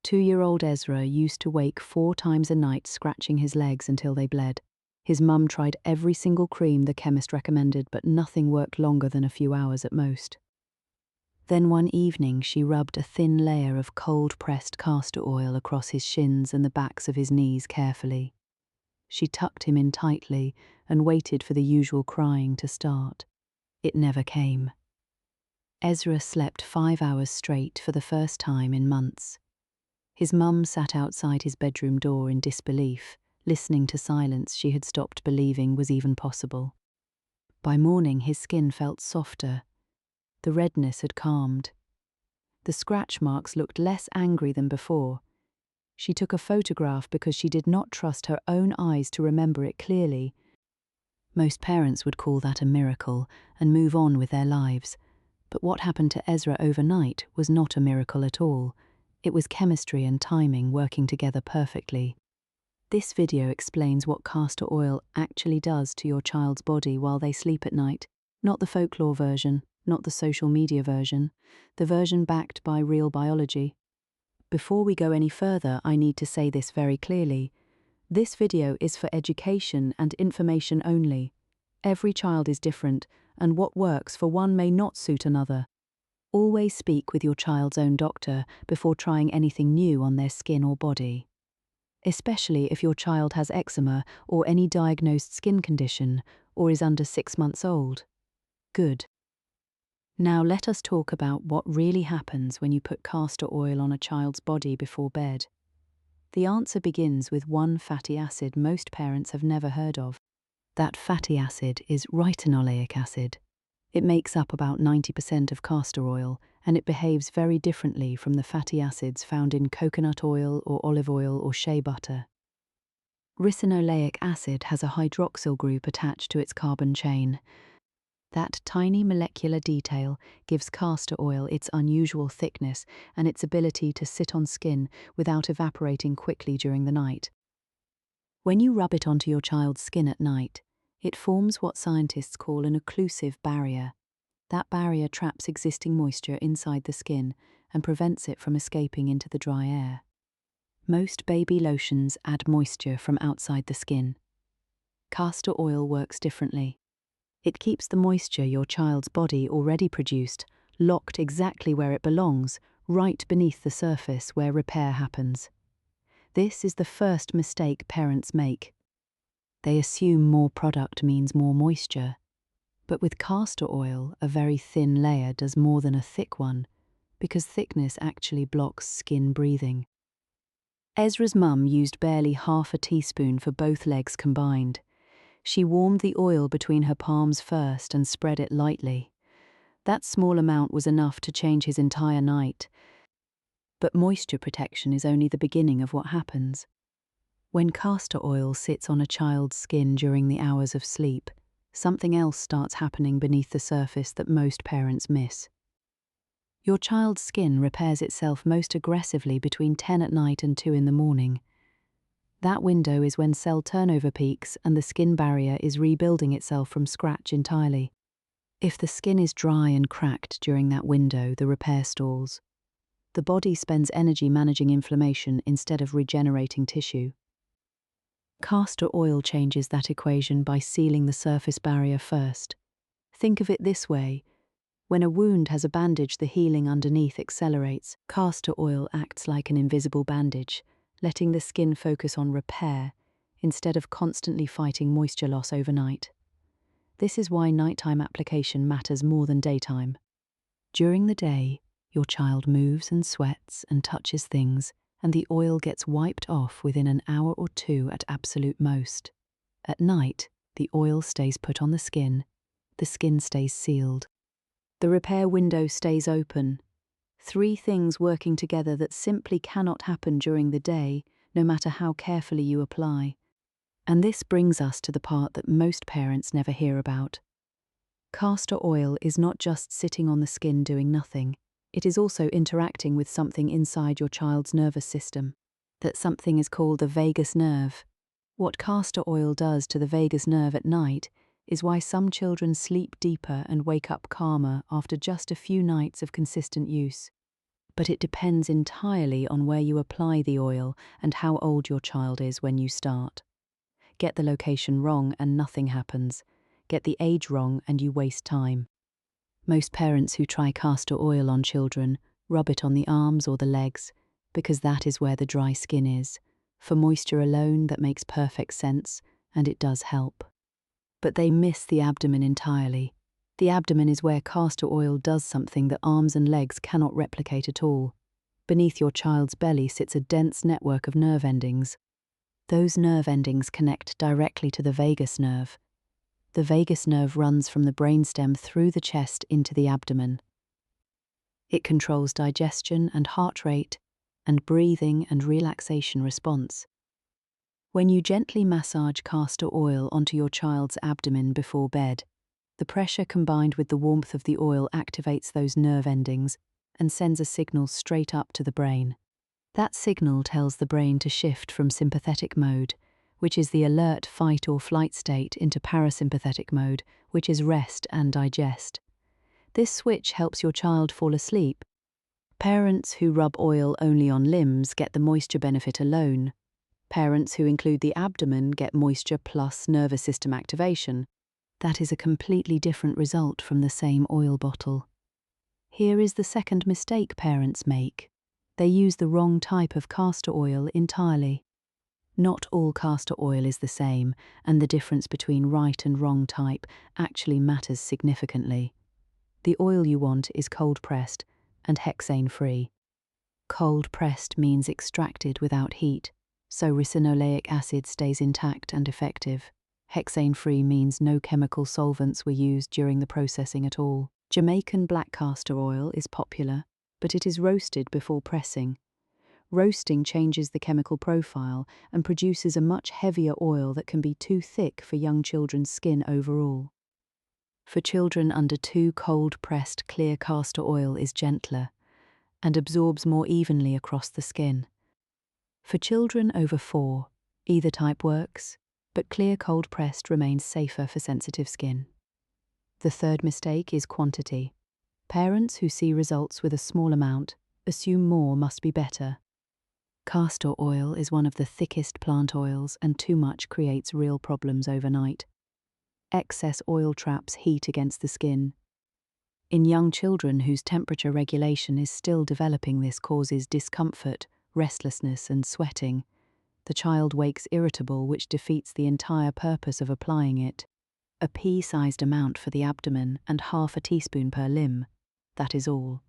2-year-old Ezra used to wake 4 times a night scratching his legs until they bled. His mum tried every single cream the chemist recommended, but nothing worked longer than a few hours at most. Then one evening she rubbed a thin layer of cold-pressed castor oil across his shins and the backs of his knees carefully. She tucked him in tightly and waited for the usual crying to start. It never came. Ezra slept 5 hours straight for the first time in months. His mum sat outside his bedroom door in disbelief, listening to silence she had stopped believing was even possible. By morning his skin felt softer. The redness had calmed. The scratch marks looked less angry than before. She took a photograph because she did not trust her own eyes to remember it clearly. Most parents would call that a miracle and move on with their lives. But what happened to Ezra overnight was not a miracle at all. It was chemistry and timing working together perfectly. This video explains what castor oil actually does to your child's body while they sleep at night. Not the folklore version, not the social media version, the version backed by real biology. Before we go any further, I need to say this very clearly. This video is for education and information only. Every child is different, and what works for one may not suit another. Always speak with your child's own doctor before trying anything new on their skin or body. Especially if your child has eczema or any diagnosed skin condition or is under 6 months old. Good. Now let us talk about what really happens when you put castor oil on a child's body before bed. The answer begins with one fatty acid most parents have never heard of. That fatty acid is ricinoleic acid. It makes up about 90% of castor oil, and it behaves very differently from the fatty acids found in coconut oil or olive oil or shea butter. Ricinoleic acid has a hydroxyl group attached to its carbon chain. That tiny molecular detail gives castor oil its unusual thickness and its ability to sit on skin without evaporating quickly during the night. When you rub it onto your child's skin at night, it forms what scientists call an occlusive barrier. That barrier traps existing moisture inside the skin and prevents it from escaping into the dry air. Most baby lotions add moisture from outside the skin. Castor oil works differently. It keeps the moisture your child's body already produced locked exactly where it belongs, right beneath the surface where repair happens. This is the first mistake parents make. They assume more product means more moisture. But with castor oil, a very thin layer does more than a thick one, because thickness actually blocks skin breathing. Ezra's mum used barely half a teaspoon for both legs combined. She warmed the oil between her palms first and spread it lightly. That small amount was enough to change his entire night. But moisture protection is only the beginning of what happens. When castor oil sits on a child's skin during the hours of sleep, something else starts happening beneath the surface that most parents miss. Your child's skin repairs itself most aggressively between 10 at night and 2 in the morning. That window is when cell turnover peaks and the skin barrier is rebuilding itself from scratch entirely. If the skin is dry and cracked during that window, the repair stalls. The body spends energy managing inflammation instead of regenerating tissue. Castor oil changes that equation by sealing the surface barrier first. Think of it this way. When a wound has a bandage, the healing underneath accelerates. Castor oil acts like an invisible bandage, letting the skin focus on repair instead of constantly fighting moisture loss overnight. This is why nighttime application matters more than daytime. During the day, your child moves and sweats and touches things, and the oil gets wiped off within an hour or 2 at absolute most. At night, the oil stays put on the skin stays sealed. The repair window stays open. 3 things working together that simply cannot happen during the day, no matter how carefully you apply. And this brings us to the part that most parents never hear about. Castor oil is not just sitting on the skin doing nothing. It is also interacting with something inside your child's nervous system. That something is called the vagus nerve. What castor oil does to the vagus nerve at night is why some children sleep deeper and wake up calmer after just a few nights of consistent use. but it depends entirely on where you apply the oil and how old your child is when you start. Get the location wrong and nothing happens. Get the age wrong and you waste time. Most parents who try castor oil on children rub it on the arms or the legs, because that is where the dry skin is. For moisture alone, that makes perfect sense, and it does help. But they miss the abdomen entirely. The abdomen is where castor oil does something that arms and legs cannot replicate at all. Beneath your child's belly sits a dense network of nerve endings. Those nerve endings connect directly to the vagus nerve. The vagus nerve runs from the brainstem through the chest into the abdomen. It controls digestion and heart rate, and breathing and relaxation response. When you gently massage castor oil onto your child's abdomen before bed, the pressure combined with the warmth of the oil activates those nerve endings and sends a signal straight up to the brain. That signal tells the brain to shift from sympathetic mode, which is the alert fight or flight state, into parasympathetic mode, which is rest and digest. This switch helps your child fall asleep. Parents who rub oil only on limbs get the moisture benefit alone. Parents who include the abdomen get moisture plus nervous system activation. That is a completely different result from the same oil bottle. Here is the second mistake parents make. They use the wrong type of castor oil entirely. Not all castor oil is the same, and the difference between right and wrong type actually matters significantly. The oil you want is cold-pressed and hexane-free. Cold-pressed means extracted without heat, so ricinoleic acid stays intact and effective. Hexane-free means no chemical solvents were used during the processing at all. Jamaican black castor oil is popular, but it is roasted before pressing. Roasting changes the chemical profile and produces a much heavier oil that can be too thick for young children's skin overall. For children under 2, cold-pressed clear castor oil is gentler and absorbs more evenly across the skin. For children over 4, either type works, but clear cold-pressed remains safer for sensitive skin. The third mistake is quantity. Parents who see results with a small amount assume more must be better. Castor oil is one of the thickest plant oils, and too much creates real problems overnight. Excess oil traps heat against the skin. In young children whose temperature regulation is still developing, this causes discomfort, restlessness, and sweating. The child wakes irritable, which defeats the entire purpose of applying it. A pea-sized amount for the abdomen and half a teaspoon per limb. That is all.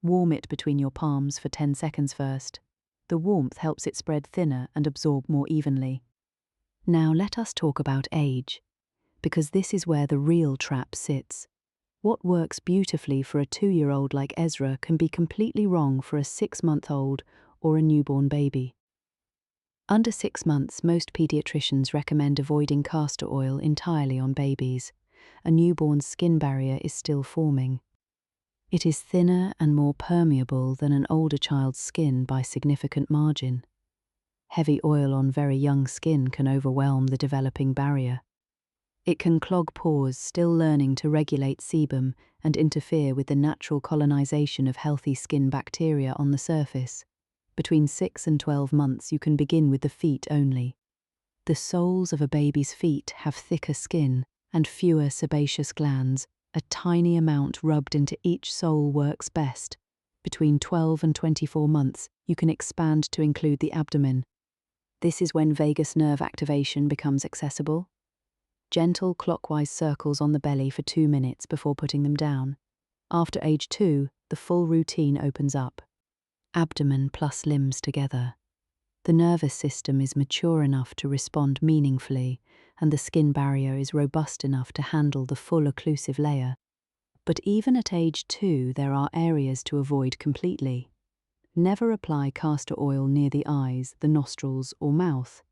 Warm it between your palms for 10 seconds first. The warmth helps it spread thinner and absorb more evenly. Now let us talk about age, because this is where the real trap sits. What works beautifully for a 2-year-old like Ezra can be completely wrong for a 6-month-old or a newborn baby. Under 6 months, most pediatricians recommend avoiding castor oil entirely on babies. A newborn's skin barrier is still forming. It is thinner and more permeable than an older child's skin by significant margin. Heavy oil on very young skin can overwhelm the developing barrier. It can clog pores still learning to regulate sebum and interfere with the natural colonization of healthy skin bacteria on the surface. Between 6 and 12 months, you can begin with the feet only. The soles of a baby's feet have thicker skin and fewer sebaceous glands. A tiny amount rubbed into each sole works best. Between 12 and 24 months, you can expand to include the abdomen. This is when vagus nerve activation becomes accessible. Gentle clockwise circles on the belly for 2 minutes before putting them down. After age 2, the full routine opens up. Abdomen plus limbs together. The nervous system is mature enough to respond meaningfully, and the skin barrier is robust enough to handle the full occlusive layer. But even at age 2, there are areas to avoid completely. Never apply castor oil near the eyes, the nostrils, or mouth.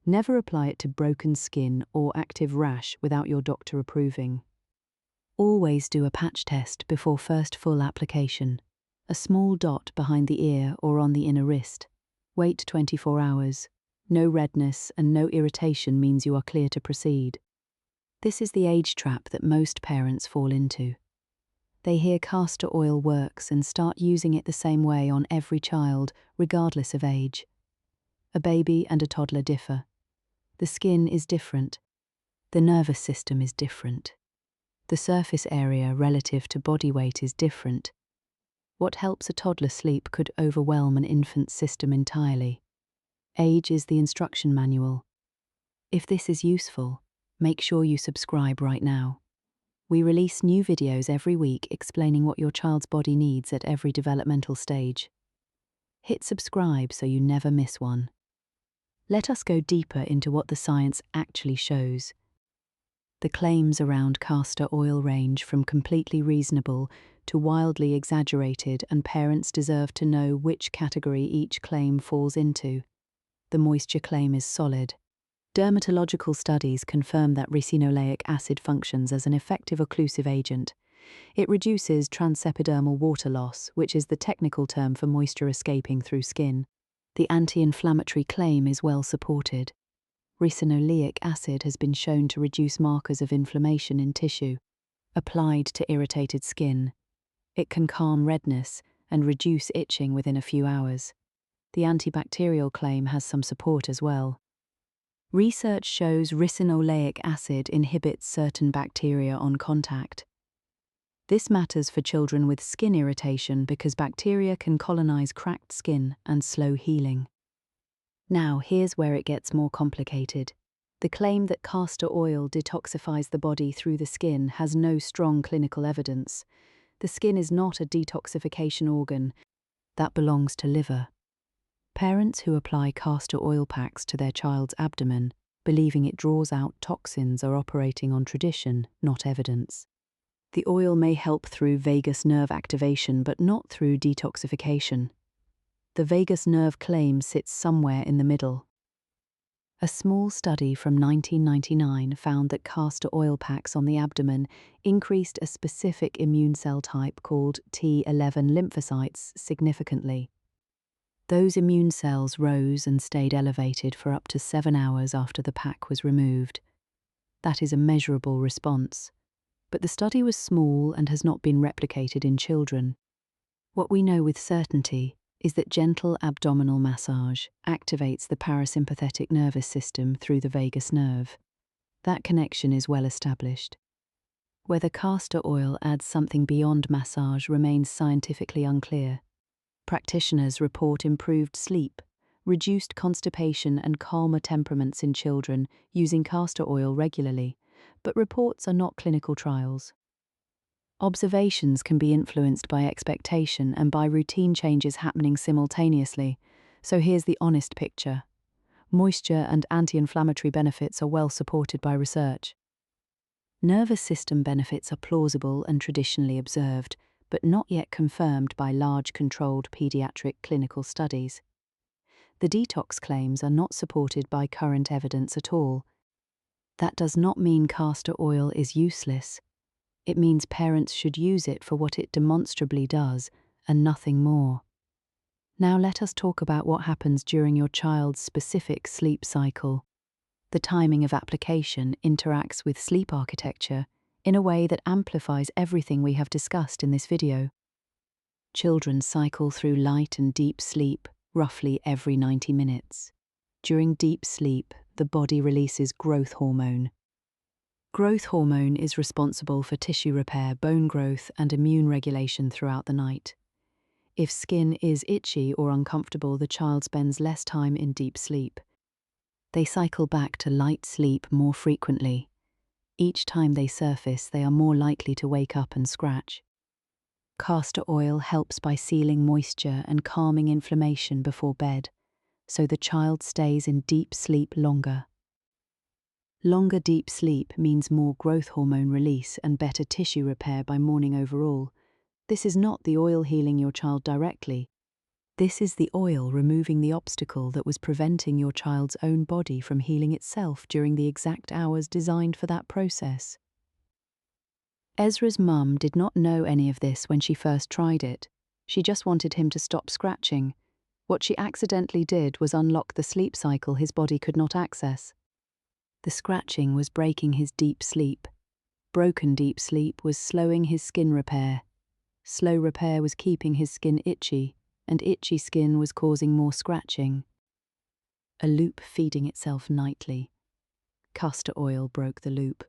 Never apply it to broken skin or active rash without your doctor approving. Always do a patch test before first full application. A small dot behind the ear or on the inner wrist. Wait 24 hours. No redness and no irritation means you are clear to proceed. This is the age trap that most parents fall into. They hear castor oil works and start using it the same way on every child, regardless of age. A baby and a toddler differ. The skin is different. The nervous system is different. The surface area relative to body weight is different. What helps a toddler sleep could overwhelm an infant's system entirely. Age is the instruction manual. If this is useful, make sure you subscribe right now. We release new videos every week explaining what your child's body needs at every developmental stage. Hit subscribe so you never miss one. Let us go deeper into what the science actually shows. The claims around castor oil range from completely reasonable to wildly exaggerated, and parents deserve to know which category each claim falls into. The moisture claim is solid. Dermatological studies confirm that ricinoleic acid functions as an effective occlusive agent. It reduces transepidermal water loss, which is the technical term for moisture escaping through skin. The anti-inflammatory claim is well supported. Ricinoleic acid has been shown to reduce markers of inflammation in tissue. Applied to irritated skin, it can calm redness and reduce itching within a few hours. The antibacterial claim has some support as well. Research shows ricinoleic acid inhibits certain bacteria on contact. This matters for children with skin irritation because bacteria can colonize cracked skin and slow healing. Now, here's where it gets more complicated. The claim that castor oil detoxifies the body through the skin has no strong clinical evidence. The skin is not a detoxification organ. That belongs to liver. Parents who apply castor oil packs to their child's abdomen, believing it draws out toxins, are operating on tradition, not evidence. The oil may help through vagus nerve activation, but not through detoxification. The vagus nerve claim sits somewhere in the middle. A small study from 1999 found that castor oil packs on the abdomen increased a specific immune cell type called T11 lymphocytes significantly. Those immune cells rose and stayed elevated for up to 7 hours after the pack was removed. That is a measurable response. But the study was small and has not been replicated in children. What we know with certainty is that gentle abdominal massage activates the parasympathetic nervous system through the vagus nerve. That connection is well established. Whether castor oil adds something beyond massage remains scientifically unclear. Practitioners report improved sleep, reduced constipation and calmer temperaments in children using castor oil regularly, but reports are not clinical trials. Observations can be influenced by expectation and by routine changes happening simultaneously, so here's the honest picture. Moisture and anti-inflammatory benefits are well supported by research. Nervous system benefits are plausible and traditionally observed, but not yet confirmed by large controlled pediatric clinical studies. The detox claims are not supported by current evidence at all. That does not mean castor oil is useless. It means parents should use it for what it demonstrably does, and nothing more. Now let us talk about what happens during your child's specific sleep cycle. The timing of application interacts with sleep architecture in a way that amplifies everything we have discussed in this video. Children cycle through light and deep sleep roughly every 90 minutes. During deep sleep, the body releases growth hormone. Growth hormone is responsible for tissue repair, bone growth, and immune regulation throughout the night. If skin is itchy or uncomfortable, the child spends less time in deep sleep. They cycle back to light sleep more frequently. Each time they surface, they are more likely to wake up and scratch. Castor oil helps by sealing moisture and calming inflammation before bed, so the child stays in deep sleep longer. Longer deep sleep means more growth hormone release and better tissue repair by morning overall. This is not the oil healing your child directly. This is the oil removing the obstacle that was preventing your child's own body from healing itself during the exact hours designed for that process. Ezra's mum did not know any of this when she first tried it. She just wanted him to stop scratching. What she accidentally did was unlock the sleep cycle his body could not access. The scratching was breaking his deep sleep. Broken deep sleep was slowing his skin repair, Slow repair was keeping his skin itchy, and itchy skin was causing more scratching. A loop feeding itself nightly. Castor oil broke the loop.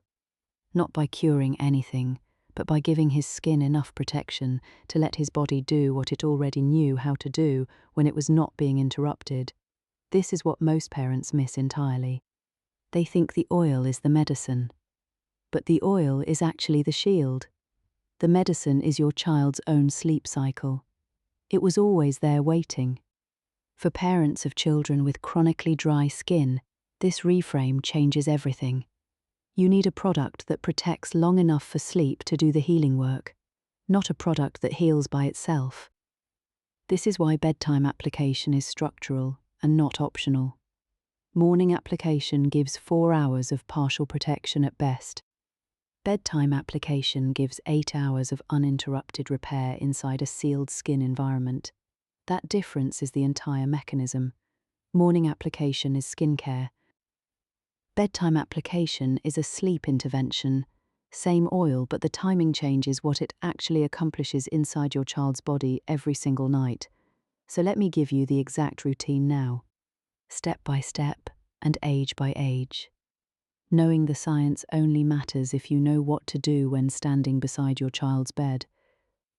Not by curing anything, but by giving his skin enough protection to let his body do what it already knew how to do when it was not being interrupted. This is what most parents miss entirely. They think the oil is the medicine. But the oil is actually the shield. The medicine is your child's own sleep cycle. It was always there waiting. For parents of children with chronically dry skin, this reframe changes everything. You need a product that protects long enough for sleep to do the healing work, not a product that heals by itself. This is why bedtime application is structural and not optional. Morning application gives 4 hours of partial protection at best. Bedtime application gives 8 hours of uninterrupted repair inside a sealed skin environment. That difference is the entire mechanism. Morning application is skincare. Bedtime application is a sleep intervention. Same oil, but the timing changes what it actually accomplishes inside your child's body every single night. So let me give you the exact routine now. Step by step and age by age. Knowing the science only matters if you know what to do when standing beside your child's bed.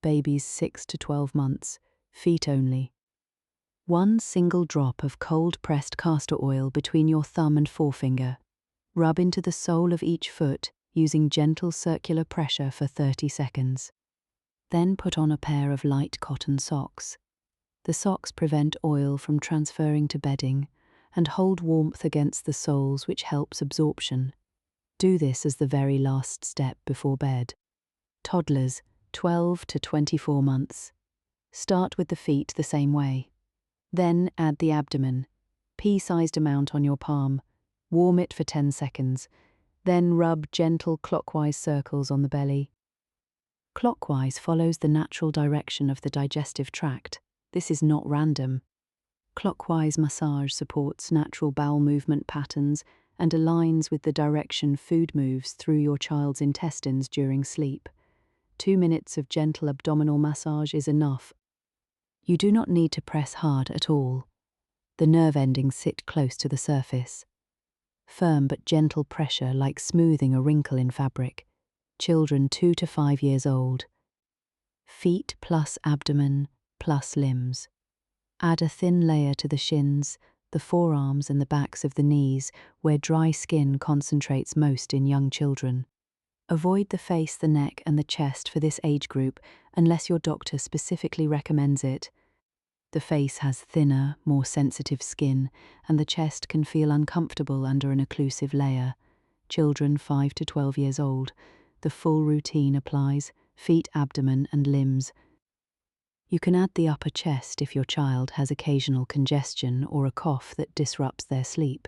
Babies 6 to 12 months, feet only. 1 single drop of cold-pressed castor oil between your thumb and forefinger. Rub into the sole of each foot using gentle circular pressure for 30 seconds. Then put on a pair of light cotton socks. The socks prevent oil from transferring to bedding and hold warmth against the soles, which helps absorption. Do this as the very last step before bed. Toddlers, 12 to 24 months. Start with the feet the same way. Then add the abdomen, pea-sized amount on your palm. Warm it for 10 seconds. Then rub gentle clockwise circles on the belly. Clockwise follows the natural direction of the digestive tract. This is not random. Clockwise massage supports natural bowel movement patterns and aligns with the direction food moves through your child's intestines during sleep. 2 minutes of gentle abdominal massage is enough. You do not need to press hard at all. The nerve endings sit close to the surface. Firm but gentle pressure, like smoothing a wrinkle in fabric. Children 2 to 5 years old. Feet plus abdomen plus limbs. Add a thin layer to the shins, the forearms and the backs of the knees, where dry skin concentrates most in young children. Avoid the face, the neck and the chest for this age group unless your doctor specifically recommends it. The face has thinner, more sensitive skin, and the chest can feel uncomfortable under an occlusive layer. Children 5 to 12 years old. The full routine applies, feet, abdomen and limbs. You can add the upper chest if your child has occasional congestion or a cough that disrupts their sleep.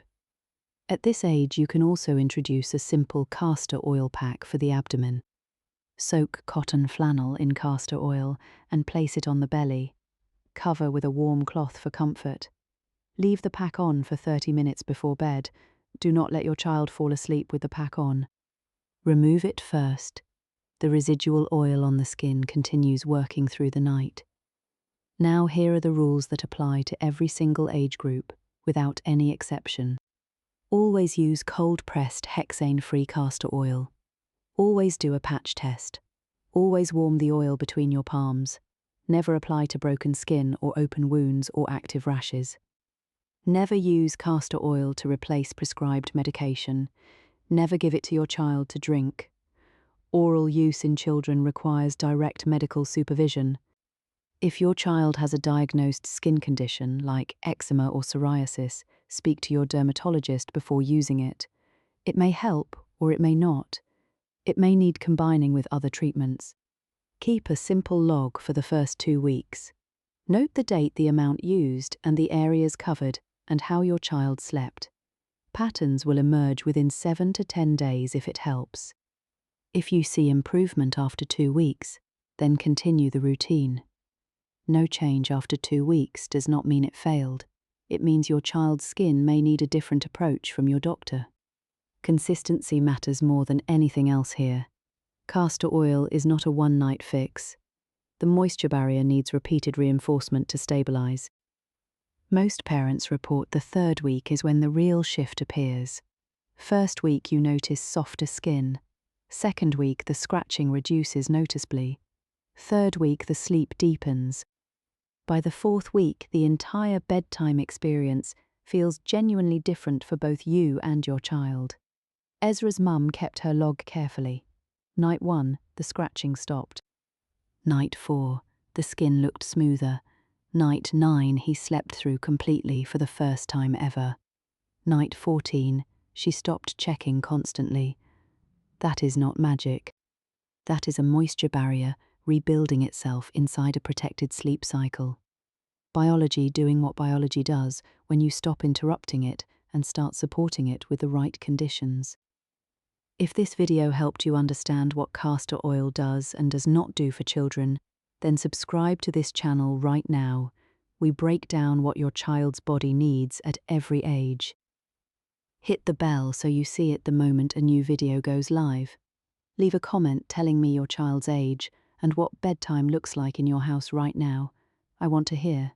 At this age, you can also introduce a simple castor oil pack for the abdomen. Soak cotton flannel in castor oil and place it on the belly. Cover with a warm cloth for comfort. Leave the pack on for 30 minutes before bed. Do not let your child fall asleep with the pack on. Remove it first. The residual oil on the skin continues working through the night. Now here are the rules that apply to every single age group, without any exception. Always use cold-pressed hexane-free castor oil. Always do a patch test. Always warm the oil between your palms. Never apply to broken skin or open wounds or active rashes. Never use castor oil to replace prescribed medication. Never give it to your child to drink. Oral use in children requires direct medical supervision. If your child has a diagnosed skin condition like eczema or psoriasis, speak to your dermatologist before using it. It may help or it may not. It may need combining with other treatments. Keep a simple log for the first 2 weeks. Note the date, the amount used, and the areas covered, and how your child slept. Patterns will emerge within 7 to 10 days if it helps. If you see improvement after 2 weeks, then continue the routine. No change after 2 weeks does not mean it failed. It means your child's skin may need a different approach from your doctor. Consistency matters more than anything else here. Castor oil is not a one-night fix. The the moisture barrier needs repeated reinforcement to stabilize. Most parents report the third week is when the real shift appears. First week you notice softer skin. Second week the scratching reduces noticeably. Third week the sleep deepens. By the fourth week, the entire bedtime experience feels genuinely different for both you and your child. Ezra's mum kept her log carefully. Night 1, the scratching stopped. Night 4, the skin looked smoother. Night 9, he slept through completely for the first time ever. Night 14, she stopped checking constantly. That is not magic. That is a moisture barrier rebuilding itself inside a protected sleep cycle. Biology doing what biology does when you stop interrupting it and start supporting it with the right conditions. If this video helped you understand what castor oil does and does not do for children, then subscribe to this channel right now. We break down what your child's body needs at every age. Hit the bell so you see it the moment a new video goes live. Leave a comment telling me your child's age and what bedtime looks like in your house right now. I want to hear.